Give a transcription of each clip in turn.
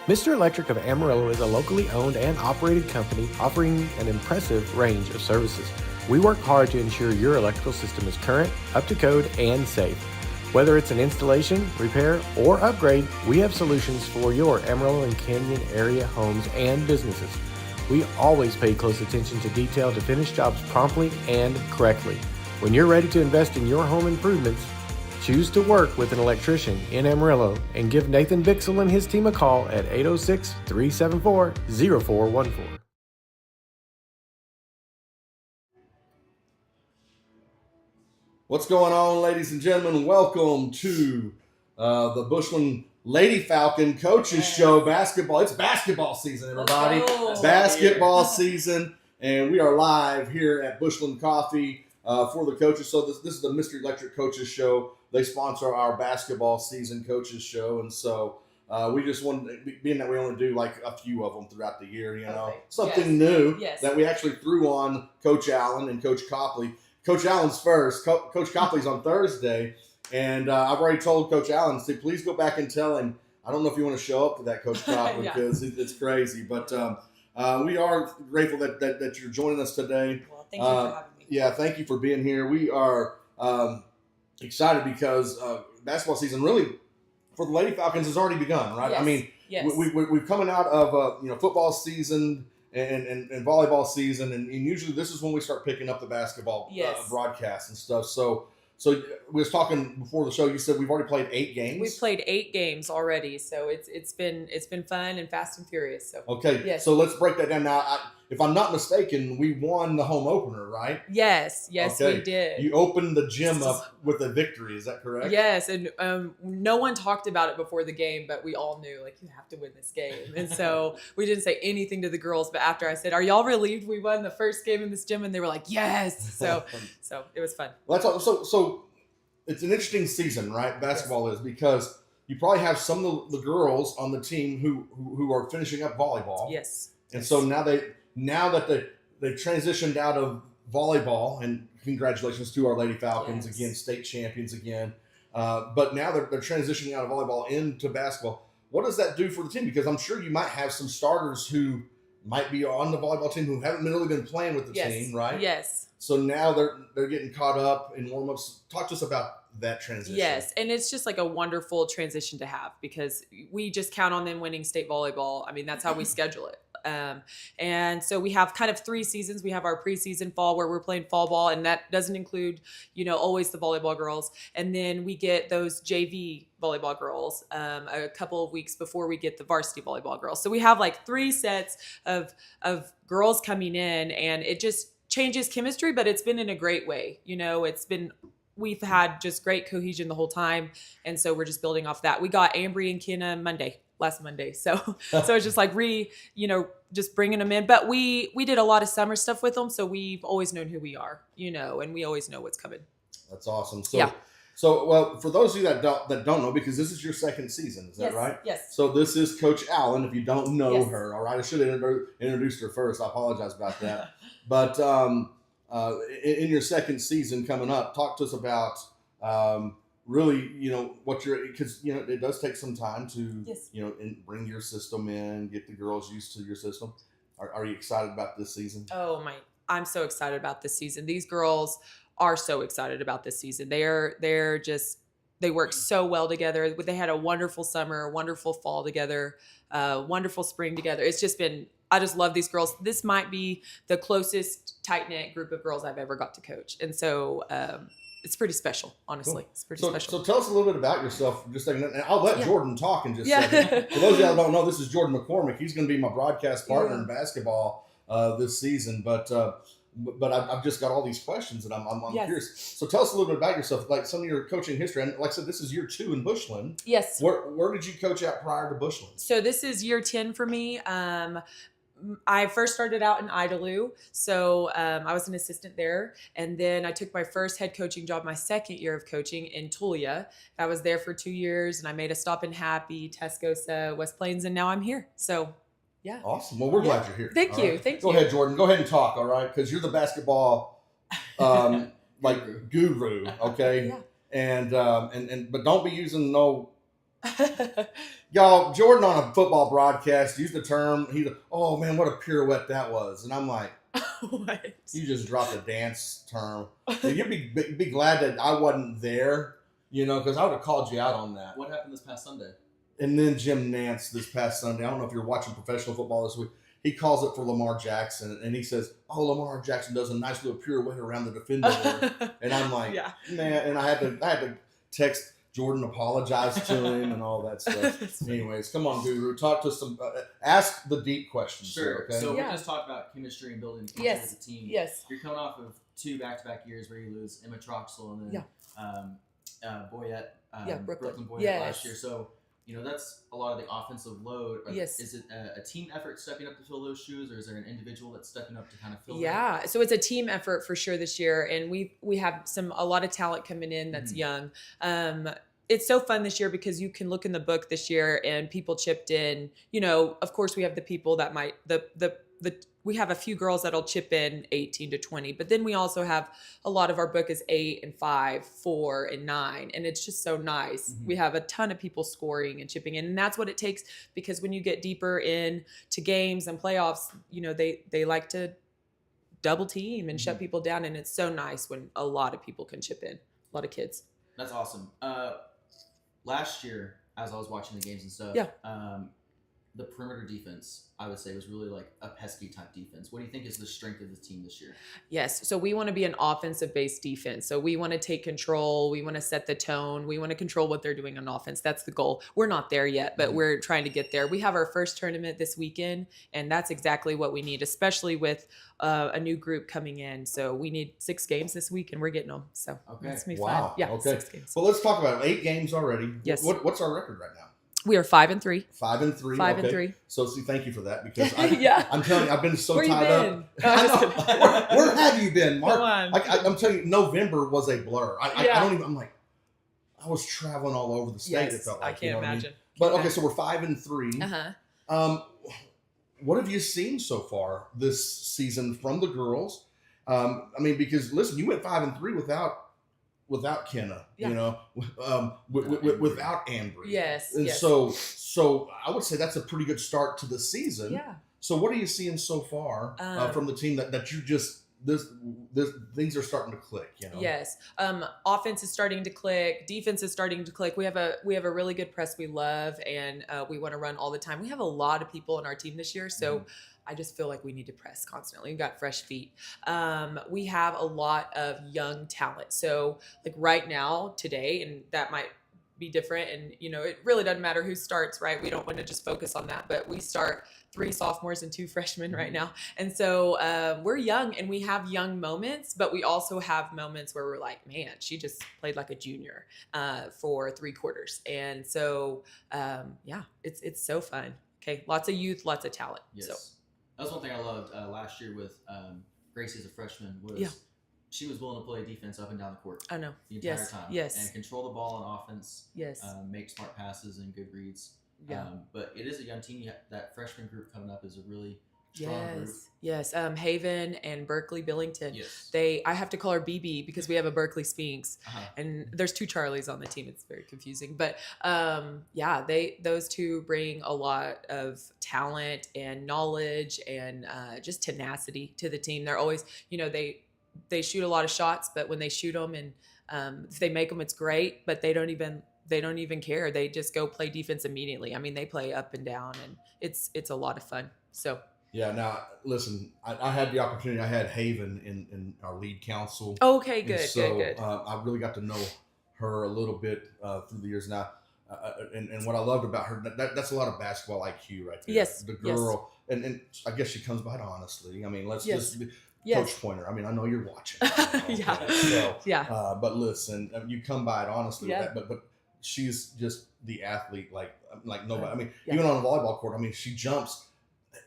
Mr. Electric of Amarillo is a locally owned and operated company offering an impressive range of services. We work hard to ensure your electrical system is current, up to code, and safe. Whether it's an installation, repair, or upgrade, we have solutions for your Amarillo and Canyon area homes and businesses. We always pay close attention to detail to finish jobs promptly and correctly. When you're ready to invest in your home improvements, choose to work with an electrician in Amarillo and give Nathan Bixel and his team a call at 806-374-0414. What's going on, ladies and gentlemen? Welcome to the Bushland Lady Falcon Coaches Show basketball. It's basketball season, everybody. Basketball season, and we are live here at Bushland Coffee for the coaches. So this is the Mr. Electric Coaches Show. They sponsor our basketball season coaches show, and so we just wanted, being that we only do like a few of them throughout the year, something new that we actually threw on Coach Allen and Coach Copley. Coach Allen's first. Coach Copley's on Thursday, and I've already told Coach Allen, say, please go back and tell him. I don't know if you want to show up for that, Coach Copley, because it's crazy. But we are grateful that you're joining us today. Well, thank you for having me. Yeah, thank you for being here. We are excited because basketball season really for the Lady Falcons has already begun, right? Yes. I mean, we're coming out of football season and volleyball season, and usually this is when we start picking up the basketball broadcasts and stuff. So we was talking before the show. You said we've already played 8 games. We've played 8 games already, so it's been fun and fast and furious. So okay, so let's break that down now. If I'm not mistaken, we won the home opener, right? Yes, we did. You opened the gym up with a victory. Is that correct? Yes, and no one talked about it before the game, but we all knew, like, you have to win this game. And so we didn't say anything to the girls, but after I said, are y'all relieved we won the first game in this gym? And they were like, yes. So it was fun. Well, that's all. So it's an interesting season, right? Basketball is, because you probably have some of the girls on the team who are finishing up volleyball. Yes. And so now that they transitioned out of volleyball, and congratulations to our Lady Falcons again, state champions again. But now they're transitioning out of volleyball into basketball. What does that do for the team? Because I'm sure you might have some starters who might be on the volleyball team who haven't really been playing with the team, right? Yes. So now they're getting caught up in warm-ups. Talk to us about that transition. Yes, and it's just like a wonderful transition to have, because we just count on them winning state volleyball. I mean, that's how we schedule it. And so we have kind of 3 seasons. We have our preseason fall where we're playing fall ball, and that doesn't include, always the volleyball girls. And then we get those JV volleyball girls a couple of weeks before we get the varsity volleyball girls. So we have like 3 sets of girls coming in, and it just changes chemistry, but it's been in a great way. We've had just great cohesion the whole time. And so we're just building off that. We got Ambry and Kenna last Monday. So it's just like just bringing them in. But we did a lot of summer stuff with them. So we've always known who we are, and we always know what's coming. That's awesome. So, well, for those of you that don't know, because this is your second season, is that right? Yes. So this is Coach Allen, if you don't know her, all right? I should have introduced her first. I apologize about that. But in your second season coming up, talk to us about really, what because it does take some time to bring your system in, get the girls used to your system. Are you excited about this season? Oh I'm so excited about this season. These girls are so excited about this season. They work so well together. They had a wonderful summer, a wonderful fall together, wonderful spring together. It's just been, I just love these girls. This might be the closest tight-knit group of girls I've ever got to coach. And so it's pretty special, honestly. Cool. It's pretty special. So tell us a little bit about yourself. Just a second. And I'll let Jordan talk in just a second. For those of you that don't know, this is Jordan McCormick. He's going to be my broadcast partner in basketball this season. But I've just got all these questions, and I'm curious. So tell us a little bit about yourself, like some of your coaching history. And like I said, this is year 2 in Bushland. Yes. Where did you coach at prior to Bushland? So this is year 10 for me. I first started out in Idalou, so I was an assistant there, and then I took my first head coaching job my second year of coaching in Tulia. I was there for 2 years, and I made a stop in Happy, Tascosa, West Plains, and now I'm here. So, yeah. Awesome. Well, we're glad you're here. Thank you. Thank you. Go ahead, Jordan. Go ahead and talk, all right? Because you're the basketball guru, okay? Yeah. And but don't be using no Y'all, Jordan on a football broadcast used the term, oh man, what a pirouette that was. And I'm like, What? you just dropped a dance term. You'd be glad that I wasn't there, because I would have called you out on that. What happened this past Sunday? And then Jim Nance this past Sunday, I don't know if you're watching professional football this week, he calls it for Lamar Jackson, and he says, oh, Lamar Jackson does a nice little pirouette around the defender there. And I'm like, man, and I had to text Jordan, apologize to him and all that stuff. Anyways, come on, Guru. Talk to some, ask the deep questions. Sure. Okay? So we just talked about chemistry and building chemistry as a team. Yes. You're coming off of 2 back-to-back years where you lose Emma Troxel and then Boyette, Brooklyn Boyette last year. So, that's a lot of the offensive load. Is it a team effort stepping up to fill those shoes, or is there an individual that's stepping up to kind of fill them? So it's a team effort for sure this year, and we have a lot of talent coming in that's young. It's so fun this year because you can look in the book this year and people chipped in. Of course we have the people that might we have a few girls that'll chip in 18 to 20, but then we also have a lot of our book is 8 and 5, 4 and 9, and it's just so nice. Mm-hmm. We have a ton of people scoring and chipping in, and that's what it takes, because when you get deeper into games and playoffs, they like to double team and shut people down, and it's so nice when a lot of people can chip in, a lot of kids. That's awesome. Last year, as I was watching the games and stuff, the perimeter defense, I would say, was really like a pesky type defense. What do you think is the strength of the team this year? Yes. So we want to be an offensive-based defense. So we want to take control. We want to set the tone. We want to control what they're doing on offense. That's the goal. We're not there yet, but we're trying to get there. We have our first tournament this weekend, and that's exactly what we need, especially with a new group coming in. So we need 6 games this week, and we're getting them. So it's going to be fun. Yeah, okay. 6 games. Well, let's talk about 8 games already. Yes. What's our record right now? We are 5-3. 5-3. 5-3. So, thank you for that, because I'm telling you, I've been so Where tied up. I know. Where have you been, Mark? I'm telling you, November was a blur. I don't even. I'm like, I was traveling all over the state. Yes, it felt like. I can't imagine. But okay, so we're 5-3. What have you seen so far this season from the girls? Because listen, you went 5-3 without Kenna, without Ambry. Yes. And so I would say that's a pretty good start to the season. Yeah. So what are you seeing so far from the team that you just this things are starting to click? Yes. Offense is starting to click. Defense is starting to click. We have a really good press we love, and we want to run all the time. We have a lot of people on our team this year, so. I just feel like we need to press constantly. We've got fresh feet. We have a lot of young talent. So like right now, today, and that might be different. And, it really doesn't matter who starts, right? We don't want to just focus on that. But we start 3 sophomores and 2 freshmen right now. And so we're young and we have young moments, but we also have moments where we're like, man, she just played like a junior for 3 quarters. And so, it's so fun. Okay, lots of youth, lots of talent. Yes. So. That's one thing I loved last year with Gracie as a freshman was she was willing to play defense up and down the court. I know. The entire time. Yes. And control the ball on offense. Yes. Make smart passes and good reads. Yeah. But it is a young team. That freshman group coming up is a really strong group. Yes. Haven and Berkeley Billington. Yes. I have to call her BB because we have a Berkeley Sphinx, and there's 2 Charlies on the team. It's very confusing, but those 2 bring a lot of talent and knowledge and just tenacity to the team. They're always, they shoot a lot of shots, but when they shoot them and if they make them, it's great. But they don't even care. They just go play defense immediately. I mean, they play up and down, and it's a lot of fun. So. Yeah. Now, listen, I had the opportunity. I had Haven in our lead council. Okay, good, good. good. I really got to know her a little bit through the years now. And what I loved about her, that's a lot of basketball IQ right there. Yes. The girl, and I guess she comes by it honestly. I mean, let's just be Coach Pointer. I mean, I know you're watching. But listen, you come by it honestly with that, but she's just the athlete like nobody. I mean, even on a volleyball court, I mean, she jumps.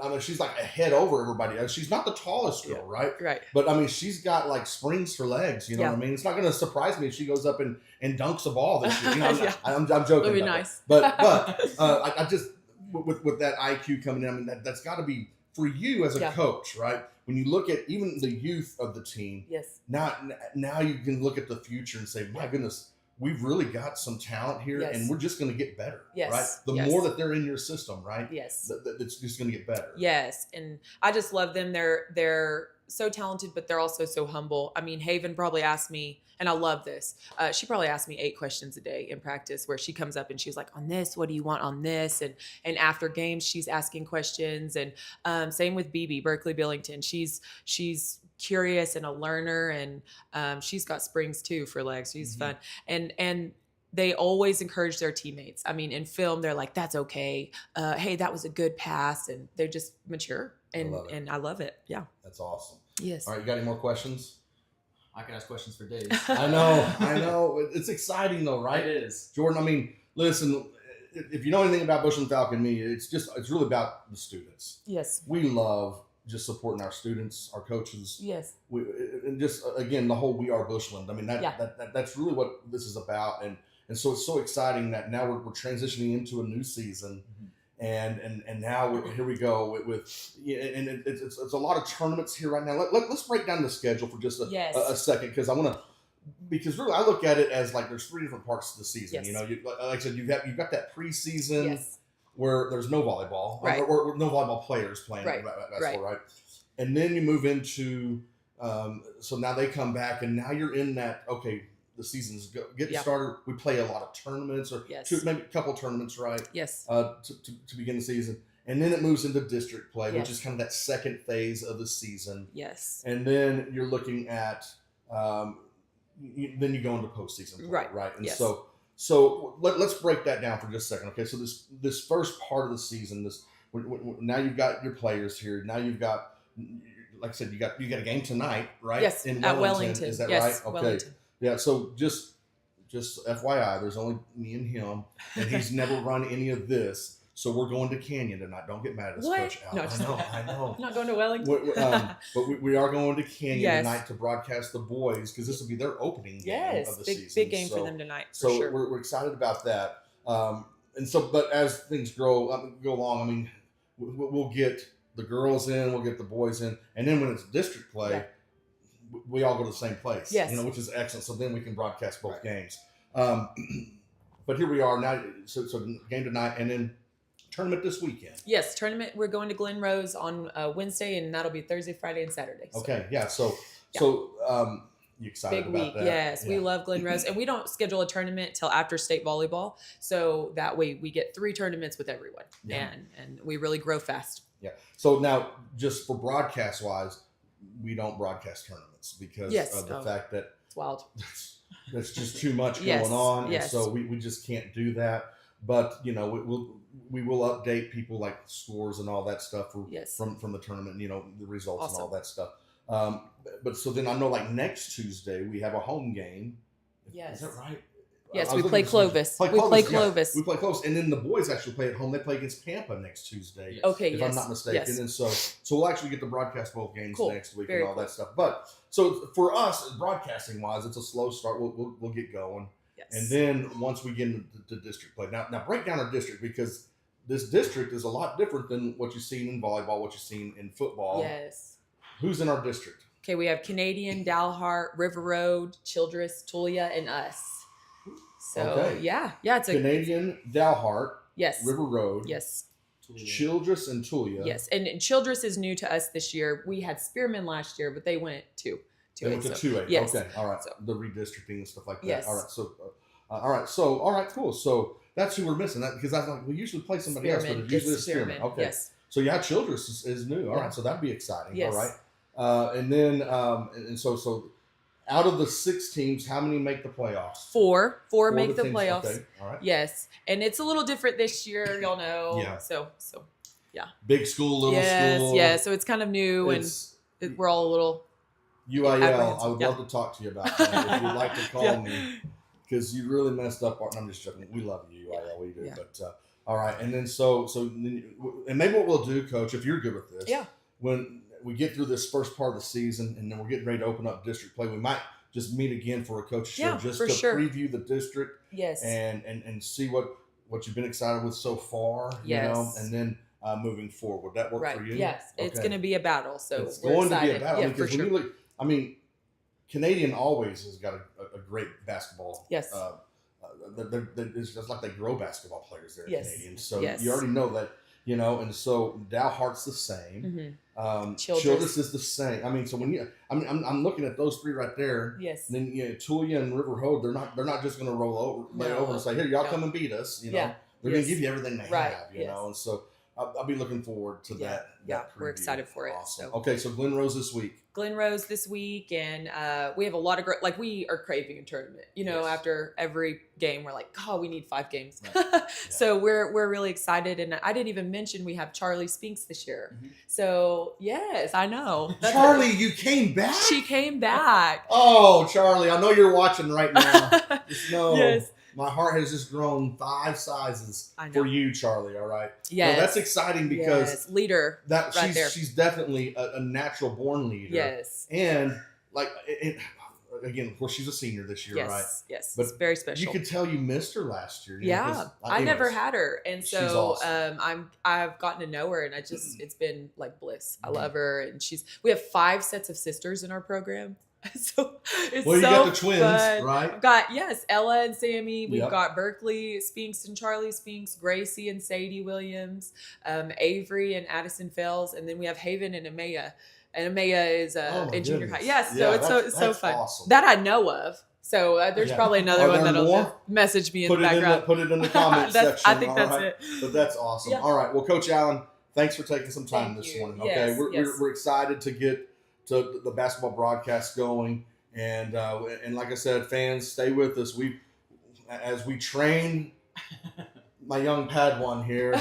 I mean, she's like a head over everybody. She's not the tallest girl, right? Right. But I mean, she's got like springs for legs. You know what I mean? It's not going to surprise me if she goes up and dunks a ball this year. I'm joking. That'd be nice. But I just with that IQ coming in, I mean, that's got to be for you as a coach, right? When you look at even the youth of the team, yes. Now you can look at the future and say, my goodness, we've really got some talent here, and we're just going to get better, right? The more that they're in your system, right? Yes. It's just going to get better. Yes, and I just love them. They're so talented, but they're also so humble. I mean, Haven probably asked me, and I love this. She probably asked me 8 questions a day in practice, where she comes up and she's like, "On this, what do you want on this?" And after games, she's asking questions. And same with BB Berkeley Billington. She's curious and a learner, and she's got springs too for legs. She's fun, and they always encourage their teammates. I mean, in film, they're like, "That's okay. Hey, that was a good pass," and they're just mature, and I love it. Yeah, that's awesome. Yes. All right, you got any more questions? I can ask questions for days. I know. It's exciting though, right? It is. Jordan, I mean, listen, if you know anything about Bushland Falcon Media, it's really about the students. Yes. We love just supporting our students, our coaches. Yes. And just, again, the whole We Are Bushland. I mean, that's really what this is about. And so it's so exciting that now we're transitioning into a new season. And now here we go with it's a lot of tournaments here right now. Let's break down the schedule for just a second, because because really I look at it as like there's 3 different parts of the season. Yes. Like I said, you've got that preseason where there's no volleyball, or no volleyball players playing basketball, right? And then you move into so now they come back, and now you're in that the season's getting started. We play a lot of tournaments, or maybe a couple tournaments, right? Yes. To begin the season. And then it moves into district play, which is kind of that second phase of the season. Yes. And then you're looking at, then you go into postseason play, right? And so let's break that down for just a second. Okay, so this first part of the season, now you've got your players here. Now you've got, like I said, you got a game tonight, right? Yes, at Wellington. Is that right? Okay. Wellington. Yeah, so just FYI, there's only me and him, and he's never run any of this. So we're going to Canyon tonight. Don't get mad at us, Coach Al. No, I know. Not going to Wellington. But we are going to Canyon tonight to broadcast the boys, because this will be their opening game of the season. Big game for them tonight. So sure. we're excited about that. And so, but as things go along, I mean, we'll get the girls in, we'll get the boys in, and then when it's district play, we all go to the same place, which is excellent. So then we can broadcast both games. But here we are now. So game tonight, and then tournament this weekend. Yes, tournament. We're going to Glen Rose on Wednesday, and that'll be Thursday, Friday, and Saturday. So. Okay, yeah. So you excited big week? About that? Yes, we love Glen Rose, and we don't schedule a tournament till after state volleyball, so that way we get 3 tournaments with everyone, and we really grow fast. Yeah. So now, just for broadcast wise, we don't broadcast tournaments because of the fact that it's wild. There's just too much going on, and so we just can't do that. But we will update people, like scores and all that stuff from the tournament, the results and all that stuff. But so then I know, like next Tuesday we have a home game. Yes. Is that right? Yes, we play Clovis. We play Clovis. We play Clovis, and then the boys actually play at home. They play against Pampa next Tuesday. Okay, if I'm not mistaken. Yes. And so we'll actually get to broadcast both games next week and all that stuff. But so for us, broadcasting wise, it's a slow start. We'll get going, and then once we get into district play, now break down our district, because this district is a lot different than what you've seen in volleyball, what you've seen in football. Yes. Who's in our district? Okay, we have Canadian, Dalhart, River Road, Childress, Tulia, and us. So it's a Canadian, Dalhart, River Road, Childress, and Tulia. Yes, and Childress is new to us this year. We had Spearman last year, but they went to 2A. They went to 2A. Yes. Okay, all right. So, the redistricting and stuff like that. Yes. All right. So, all right, cool. So that's who we're missing. That because I was like, we usually play somebody else, but it's usually Spearman. Okay. Yes. So Childress is new. All right. So that'd be exciting. Yes. All right. And then so. Out of the 6 teams, how many make the playoffs? 4 make the playoffs. Okay. All right. Yes, and it's a little different this year, y'all know. Yeah. So yeah. Big school, little school. Yeah. So it's kind of new, and we're all a little. UIL. I would love to talk to you about that if you'd like to call me, because you really messed up. I'm just joking. We love you, UIL. We do. Yeah. But all right, and then and maybe what we'll do, Coach, if you're good with this. Yeah. When we get through this first part of the season, and then we're getting ready to open up district play, we might just meet again for a coach show, just to preview the district, and see what you've been excited with so far, and then moving forward. Would that work for you? Yes, okay. It's going to be a battle, so it's going to be a battle, because when you look, I mean, Canadian always has got a great basketball. Yes. It's just like they grow basketball players there, yes. Canadians. So yes. you already know that, and so Dow Hart's the same. Childress is the same. I mean, so when I'm looking at those three right there. Yes. And then Tulia and River Road, they're not just going to lay over and say, "Here, y'all come and beat us." They're going to give you everything they have. And so I'll be looking forward to that. Yeah, we're excited for it. Awesome. Okay, so Glen Rose this week. Glen Rose this week, and we have a lot of we are craving a tournament. After every game, we're like, "God, we need 5 games." Right. So we're really excited, and I didn't even mention we have Charlie Spinks this year. Mm-hmm. So yes, I know. Charlie, you came back. She came back. Oh, Charlie, I know you're watching right now. Just know. Yes. My heart has just grown 5 sizes for you, Charlie. All right. Yes. So that's exciting because leader. She's definitely a natural born leader. Yes. And again, of course, she's a senior this year, right? Yes. But it's very special. You could tell you missed her last year. I never had her, and so she's awesome. I've gotten to know her, and it's been like bliss. I love her, and we have 5 sets of sisters in our program. So it's you got the twins, fun. right? I've got Ella and Sammy. We've got Berkeley Spinks and Charlie Spinks, Gracie and Sadie Williams, Avery and Addison Fells, and then we have Haven and Amaya. And Amaya is in junior high. Yes, so it's so fun. Awesome. That I know of. So there's probably another one that'll message me in the background. Put it in the comments section. I think that's it. But that's awesome. Yeah. All right. Well, Coach Allen, thanks for taking some time this morning. Okay, we're excited to get to the basketball broadcast going, and like I said, fans, stay with us. As we train my young Padawan here.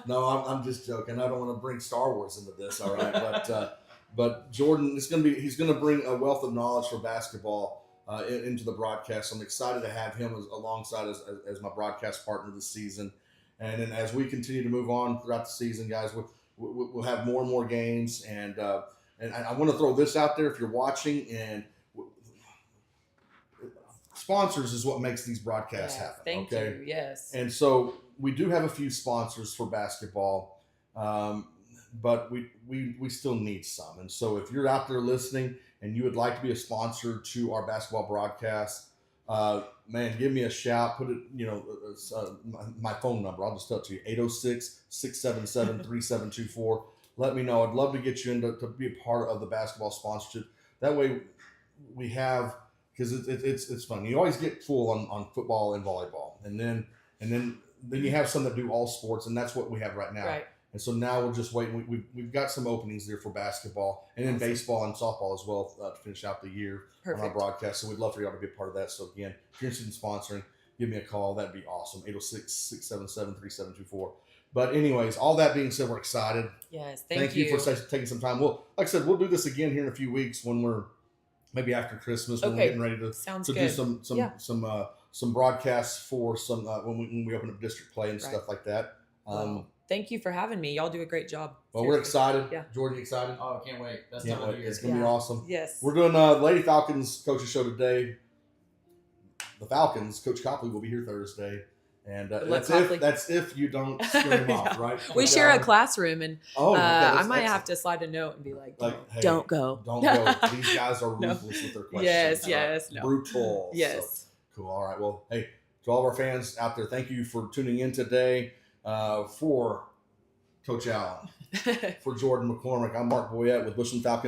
No, I'm just joking. I don't want to bring Star Wars into this. All right, but Jordan, he's going to bring a wealth of knowledge for basketball into the broadcast. I'm excited to have him alongside as my broadcast partner this season, and then as we continue to move on throughout the season, guys, we'll have more and more games. And I want to throw this out there if you're watching, and sponsors is what makes these broadcasts happen. Thank you. Yes. And so we do have a few sponsors for basketball, but we still need some. And so if you're out there listening and you would like to be a sponsor to our basketball broadcast, man, give me a shout. Put it, my phone number. I'll just tell it to you, 806-677-3724. Let me know. I'd love to get you to be a part of the basketball sponsorship. That way we have, because it's fun. You always get full on football and volleyball. And then you have some that do all sports, and that's what we have right now. Right. And so now we're just waiting. We've got some openings there for basketball and then baseball and softball as well to finish out the year on our broadcast. So we'd love for y'all to be a part of that. So again, if you're interested in sponsoring, give me a call. That'd be awesome. 806-677-3724. But anyways, all that being said, we're excited. Yes, thank you for taking some time. Well, like I said, we'll do this again here in a few weeks when we're maybe after Christmas when we're getting ready to do some broadcasts for some when we open up district play and stuff like that. Thank you for having me. Y'all do a great job. Well, we're excited. Yeah. Jordan, you excited? Oh, I can't wait. That's can't wait. It's gonna be awesome. Yes. We're doing Lady Falcons coaches show today. The Falcons, Coach Copley will be here Thursday. And that's if you don't scare him off, right? We share a classroom, and I might have to slide a note and be like, hey, don't go. Don't go. These guys are ruthless with their questions. Yes. Brutal. Yes. So, cool. All right. Well, hey, to all of our fans out there, thank you for tuning in today. For Coach Allen, for Jordan McCormick, I'm Mark Boyette with Bushland Falcons.